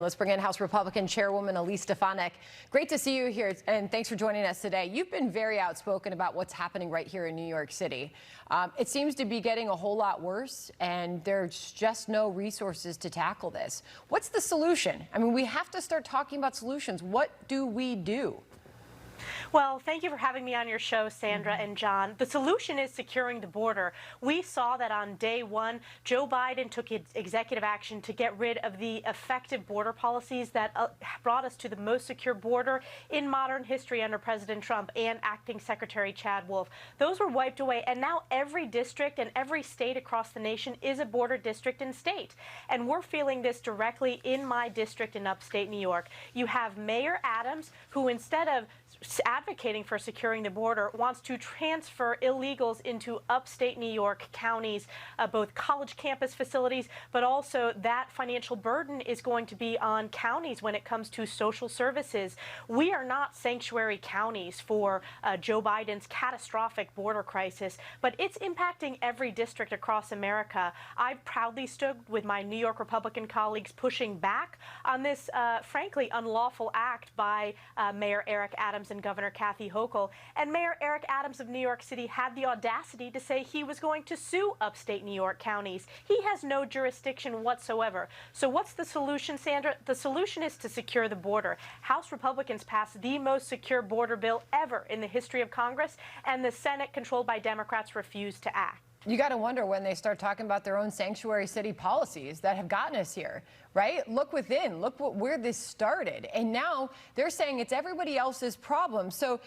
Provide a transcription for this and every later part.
Let's bring in House Republican Chairwoman Elise. Great to see you here, and thanks for joining us today. You've been very outspoken about what's happening right here in New York City. It seems to be getting a whole lot worse, and there's just no resources to tackle this. What's the solution? I mean, we have to start talking about solutions. What do we do? Well, thank you for having me on your show, Sandra and John. The solution is securing the border. We saw that on day one, Joe Biden took executive action to get rid of the effective border policies that brought us to the most secure border in modern history under President Trump and Acting Secretary Chad Wolf. Those were wiped away, and now every district and every state across the nation is a border district and state. And we're feeling this directly in my district in upstate New York. You have Mayor Adams, who instead of advocating for securing the border, wants to transfer illegals into upstate New York counties, both college campus facilities, but also that financial burden is going to be on counties when it comes to social services. We are not sanctuary counties for Joe Biden's catastrophic border crisis, but it's impacting every district across America. I've proudly stood with my New York Republican colleagues pushing back on this, frankly, unlawful act by Mayor Eric Adams and Governor Kathy Hochul. And Mayor Eric Adams of New York City had the audacity to say he was going to sue upstate New York counties. He has no jurisdiction whatsoever. So what's the solution, Sandra? The solution is to secure the border. House Republicans passed the most secure border bill ever in the history of Congress, and the Senate, controlled by Democrats, refused to act. You got to wonder when they start talking about their own sanctuary city policies that have gotten us here, right? Look within, look where this started. And now they're saying it's everybody else's problem. So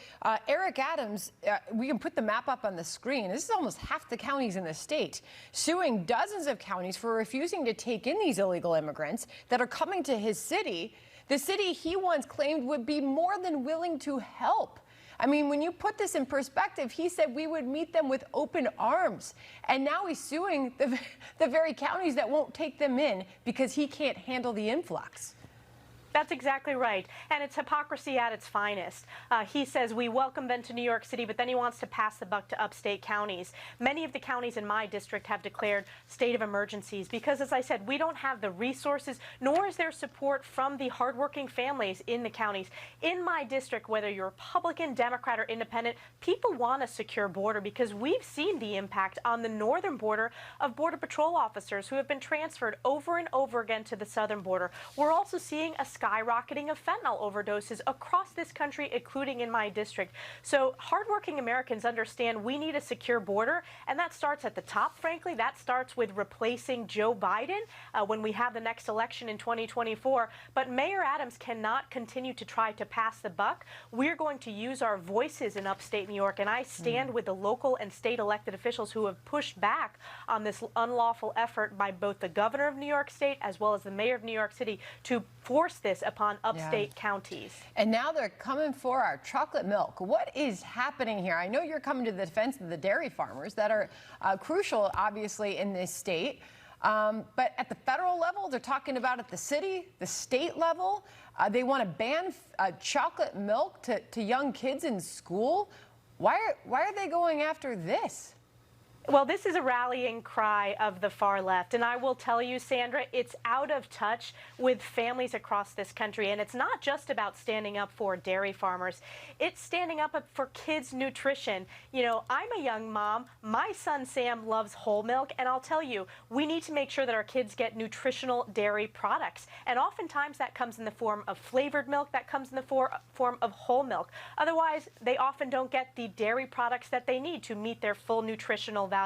Eric Adams, we can put the map up on the screen. This is almost half the counties in the state, suing dozens of counties for refusing to take in these illegal immigrants that are coming to his city, the city he once claimed would be more than willing to help. I mean, when you put this in perspective, he said we would meet them with open arms. And now he's suing the very counties that won't take them in because he can't handle the influx. That's exactly right. And it's hypocrisy at its finest. He says we welcome them to New York City, but then he wants to pass the buck to upstate counties. Many of the counties in my district have declared state of emergencies because, as I said, we don't have the resources, nor is there support from the hardworking families in the counties. In my district, whether you're Republican, Democrat, or Independent, people want a secure border because we've seen the impact on the northern border of Border Patrol officers who have been transferred over and over again to the southern border. We're also seeing a skyrocketing of fentanyl overdoses across this country, including in my district. So hardworking Americans understand we need a secure border, and that starts at the top, frankly. That starts with replacing Joe Biden when we have the next election in 2024. But Mayor Adams cannot continue to try to pass the buck. We're going to use our voices in upstate New York, and I stand with the local and state elected officials who have pushed back on this unlawful effort by both the governor of New York State as well as the mayor of New York City to force this upon upstate counties. And now they're coming for our chocolate milk. What is happening here? I know you're coming to the defense of the dairy farmers that are crucial, obviously, in this state. But at the federal level, they're talking about at the city, the state level. They want to ban chocolate milk to young kids in school. Why are they going after this? Well, this is a rallying cry of the far left, and I will tell you, Sandra, it's out of touch with families across this country, and it's not just about standing up for dairy farmers. It's standing up for kids' nutrition. You know, I'm a young mom. My son Sam loves whole milk, and I'll tell you, we need to make sure that our kids get nutritional dairy products, and oftentimes that comes in the form of flavored milk, that comes in the form of whole milk. Otherwise, they often don't get the dairy products that they need to meet their full nutritional value.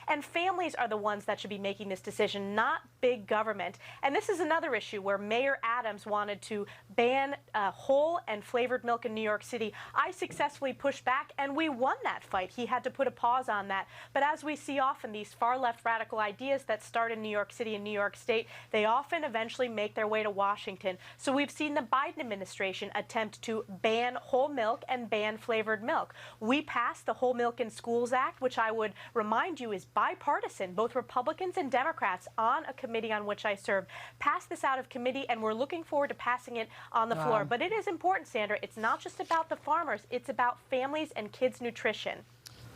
And families are the ones that should be making this decision, not big government. And this is another issue where Mayor Adams wanted to ban whole and flavored milk in New York City. I successfully pushed back, and we won that fight. He had to put a pause on that. But as we see often, these far-left radical ideas that start in New York City and New York State, they often eventually make their way to Washington. So we've seen the Biden administration attempt to ban whole milk and ban flavored milk. We passed the Whole Milk in Schools Act, which I would remind you is bipartisan. Both Republicans and Democrats on a committee on which I serve passed this out of committee, and we're looking forward to passing it on the floor. But it is important, Sandra. It's not just about the farmers. It's about families and kids' nutrition.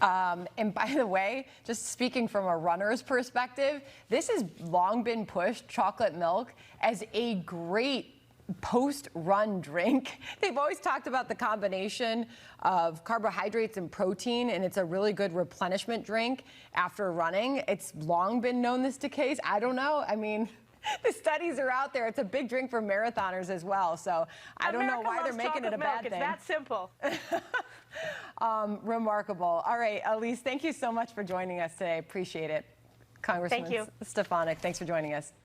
And by the way, just speaking from a runner's perspective, this has long been pushed, chocolate milk, as a great post-run drink. They've always talked about the combination of carbohydrates and protein, and it's a really good replenishment drink after running. It's long been known this to case. I don't know. I mean, the studies are out there. It's a big drink for marathoners as well. So I don't know why they're making it a bad thing. It's that simple. Remarkable. All right, Elise, thank you so much for joining us today. Appreciate it. Congressman Thank you. Stefanik, thanks for joining us.